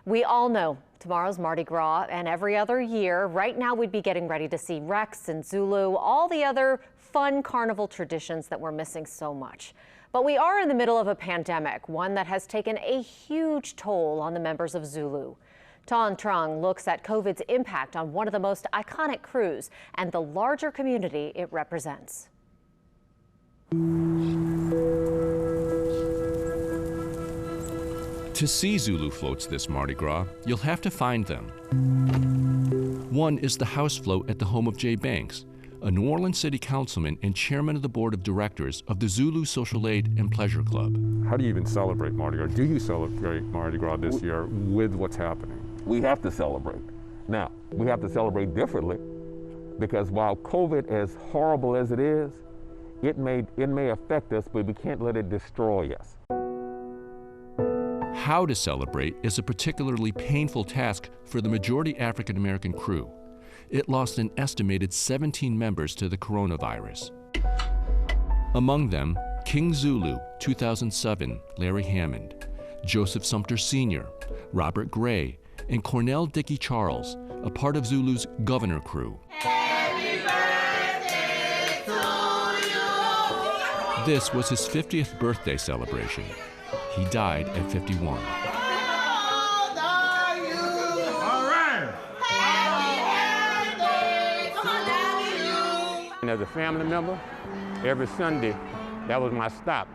We all know tomorrow's Mardi Gras, and every other year, right now we'd be getting ready to see Rex and Zulu, all the other fun carnival traditions that we're missing so much. But we are in the middle of a pandemic, one that has taken a huge toll on the members of Zulu. Ton Trung looks at COVID's impact on one of the most iconic crews and the larger community it represents. To see Zulu floats this Mardi Gras, you'll have to find them. One is the house float at the home of Jay Banks, a New Orleans City Councilman and chairman of the board of directors of the Zulu Social Aid and Pleasure Club. How do you even celebrate Mardi Gras? Do you celebrate Mardi Gras this year with what's happening? We have to celebrate. Now, we have to celebrate differently because while COVID, as horrible as it is, it may affect us, but we can't let it destroy us. How to celebrate is a particularly painful task for the majority African American crew. It lost an estimated 17 members to the coronavirus. Among them, King Zulu, 2007, Larry Hammond, Joseph Sumter Sr., Robert Gray, and Cornell Dickey Charles, a part of Zulu's Governor crew. Happy birthday to you. This was his 50th birthday celebration. He died at 51. How old are you? All right. Happy birthday to you. And as a family member, every Sunday, that was my stop.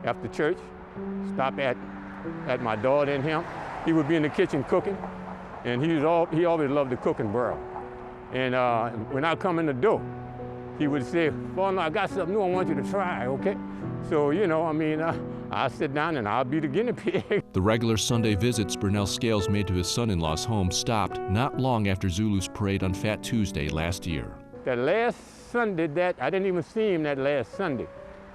After church, stop at my daughter and him. He would be in the kitchen cooking, and he always loved to cook and burrow. And when I come in the door, he would say, "Father, I got something new I want you to try, okay?" So, you know, I'll sit down and I'll be the guinea pig. The regular Sunday visits Burnell Scales made to his son-in-law's home stopped not long after Zulu's parade on Fat Tuesday last year. That last Sunday, I didn't even see him that last Sunday.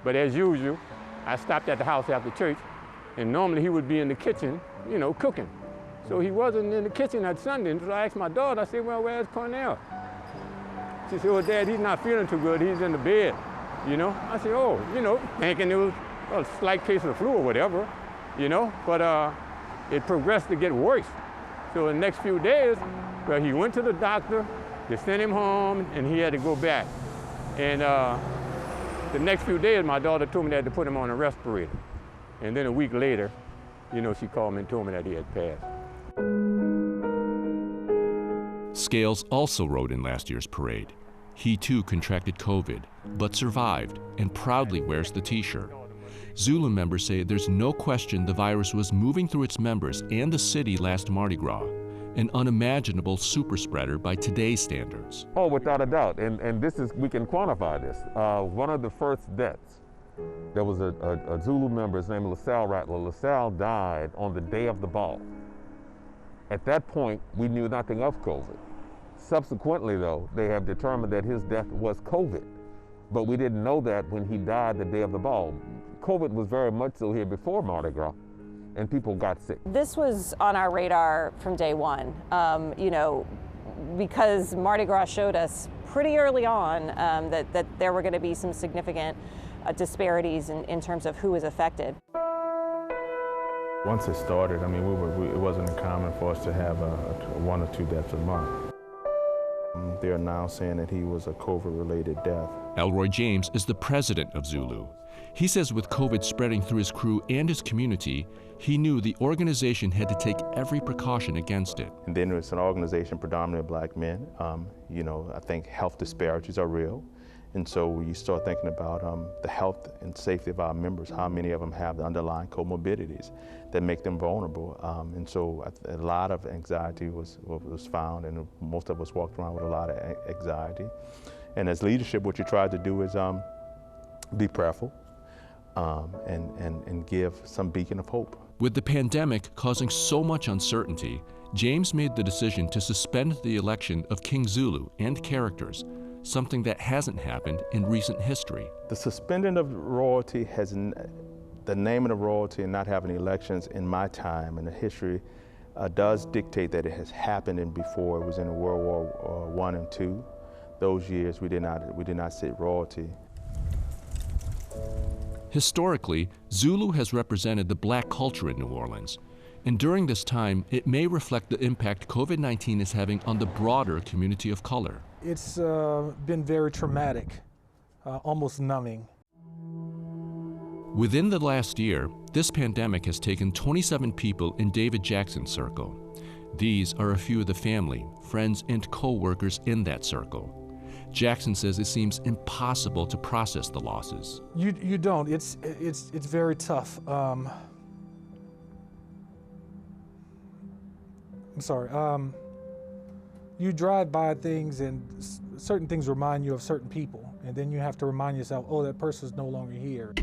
But as usual, I stopped at the house after church, and normally he would be in the kitchen, you know, cooking. So he wasn't in the kitchen that Sunday, and so I asked my daughter, I said, "Well, where's Cornell?" She said, "Oh, Dad, he's not feeling too good, he's in the bed." You know, I said, "Oh, you know," thinking it was a slight case of the flu or whatever, you know, but it progressed to get worse. So in the next few days, well, he went to the doctor, they sent him home, and he had to go back. And the next few days, my daughter told me they had to put him on a respirator. And then a week later, you know, she called me and told me that he had passed. Scales also rode in last year's parade. He too contracted COVID, but survived and proudly wears the t-shirt. Zulu members say there's no question the virus was moving through its members and the city last Mardi Gras, an unimaginable super spreader by today's standards. Oh, without a doubt, and this is, we can quantify this. One of the first deaths, there was a Zulu member, his name was LaSalle Rattler. LaSalle died on the day of the ball. At that point, we knew nothing of COVID. Subsequently, though, they have determined that his death was COVID, but we didn't know that when he died the day of the ball. COVID was very much so here before Mardi Gras, and people got sick. This was on our radar from day one, you know, because Mardi Gras showed us pretty early on that there were going to be some significant disparities in terms of who was affected. Once it started, I mean, it wasn't uncommon for us to have 1 or 2 deaths a month. They're now saying that he was a COVID-related death. Elroy James is the president of Zulu. He says with COVID spreading through his crew and his community, he knew the organization had to take every precaution against it. And then it's an organization predominantly of black men. You know, I think health disparities are real. And so you start thinking about the health and safety of our members, how many of them have the underlying comorbidities that make them vulnerable. And so a lot of anxiety was found, and most of us walked around with a lot of anxiety. And as leadership, what you try to do is be prayerful and give some beacon of hope. With the pandemic causing so much uncertainty, James made the decision to suspend the election of King Zulu and characters, something that hasn't happened in recent history. The suspending of royalty the naming of royalty and not having elections in my time in the history does dictate that it has happened in before. It was in World War I and II. Those years we did not sit royalty. Historically, Zulu has represented the black culture in New Orleans, And during this time, it may reflect the impact COVID-19 is having on the broader community of color. It's been very traumatic, almost numbing. Within the last year, this pandemic has taken 27 people in David Jackson's circle. These are a few of the family, friends, and co-workers in that circle. Jackson says it seems impossible to process the losses. You don't. It's very tough. I'm sorry. You drive by things and certain things remind you of certain people, and then you have to remind yourself, oh, that person's no longer here.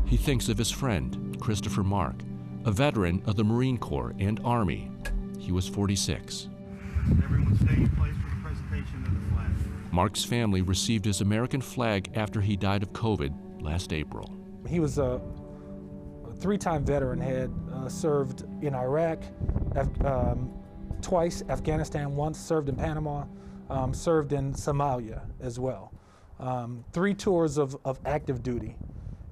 He thinks of his friend, Christopher Mark, a veteran of the Marine Corps and Army. He was 46. Everyone stay in place for the presentation of the flag. Mark's family received his American flag after he died of COVID last April. He was a three-time veteran, had served in Iraq, twice, Afghanistan once, served in Panama, served in Somalia as well. 3 tours of active duty,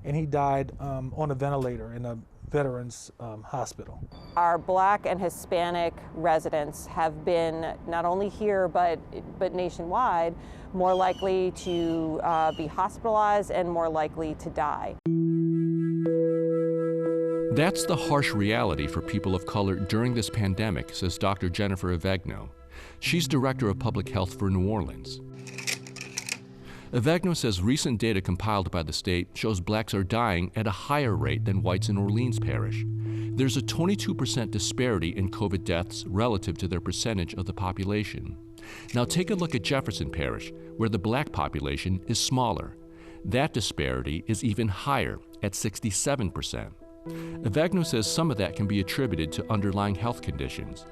and he died on a ventilator in a veterans hospital. Our Black and Hispanic residents have been, not only here but nationwide, more likely to be hospitalized and more likely to die. That's the harsh reality for people of color during this pandemic, says Dr. Jennifer Avegno. She's Director of Public Health for New Orleans. Avegno says recent data compiled by the state shows blacks are dying at a higher rate than whites in Orleans Parish. There's a 22% disparity in COVID deaths relative to their percentage of the population. Now take a look at Jefferson Parish, where the black population is smaller. That disparity is even higher at 67%. Avegno says some of that can be attributed to underlying health conditions,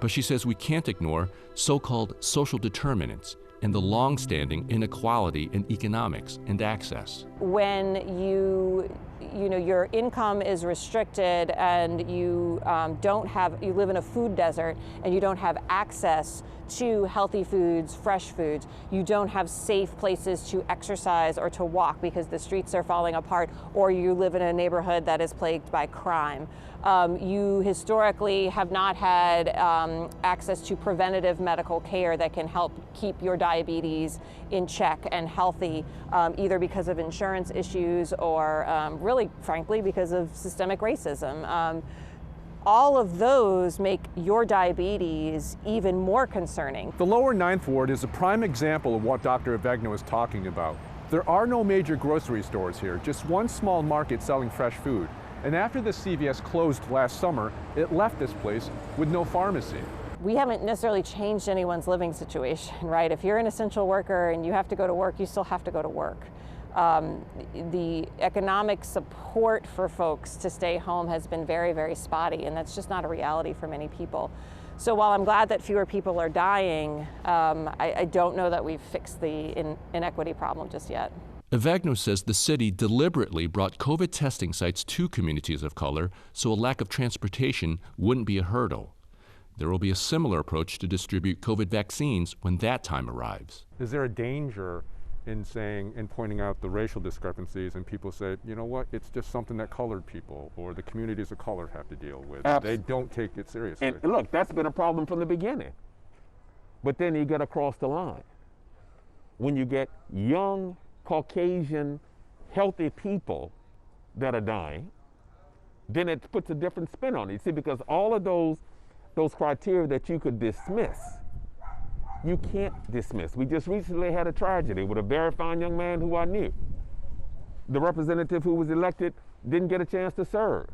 but she says we can't ignore so-called social determinants and the long-standing inequality in economics and access. When your income is restricted and you you live in a food desert and you don't have access to healthy foods, fresh foods, you don't have safe places to exercise or to walk because the streets are falling apart, or you live in a neighborhood that is plagued by crime. You historically have not had access to preventative medical care that can help keep your diabetes in check and healthy, either because of insurance issues or really, frankly, because of systemic racism. All of those make your diabetes even more concerning. The lower Ninth Ward is a prime example of what Dr. Avegno is talking about. There are no major grocery stores here, just one small market selling fresh food. And after the CVS closed last summer, it left this place with no pharmacy. We haven't necessarily changed anyone's living situation, right? If you're an essential worker and you have to go to work, you still have to go to work. The economic support for folks to stay home has been very, very spotty, and that's just not a reality for many people. So while I'm glad that fewer people are dying, I don't know that we've fixed the inequity problem just yet. Avegno says the city deliberately brought COVID testing sites to communities of color so a lack of transportation wouldn't be a hurdle. There will be a similar approach to distribute COVID vaccines when that time arrives. Is there a danger in saying and pointing out the racial discrepancies, and people say, you know what, it's just something that colored people or the communities of color have to deal with? They don't take it seriously. And look, that's been a problem from the beginning. But then you get across the line. When you get young, Caucasian, healthy people that are dying, then it puts a different spin on it. You see, because all of those criteria that you could dismiss, you can't dismiss. We just recently had a tragedy with a very fine young man who I knew. The representative who was elected didn't get a chance to serve.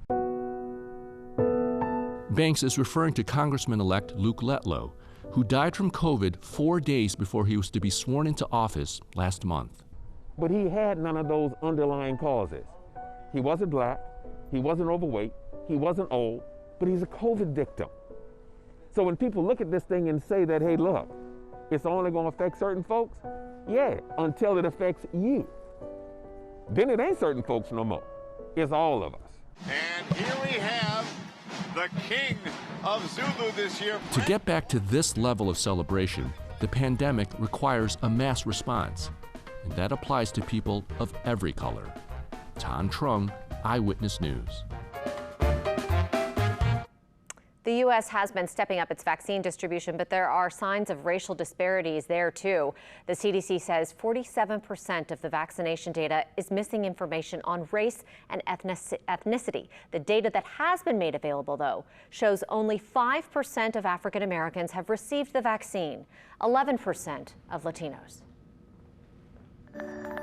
Banks is referring to Congressman-elect Luke Letlow, who died from COVID 4 days before he was to be sworn into office last month. But he had none of those underlying causes. He wasn't black, he wasn't overweight, he wasn't old, but he's a COVID victim. So when people look at this thing and say that, hey, look, it's only going to affect certain folks, yeah, until it affects you. Then it ain't certain folks no more. It's all of us. And here we have the king of Zulu this year. To get back to this level of celebration, the pandemic requires a mass response, and that applies to people of every color. Tan Trung, Eyewitness News. The U.S. has been stepping up its vaccine distribution, but there are signs of racial disparities there, too. The CDC says 47% of the vaccination data is missing information on race and ethnicity. The data that has been made available, though, shows only 5% of African Americans have received the vaccine, 11% of Latinos.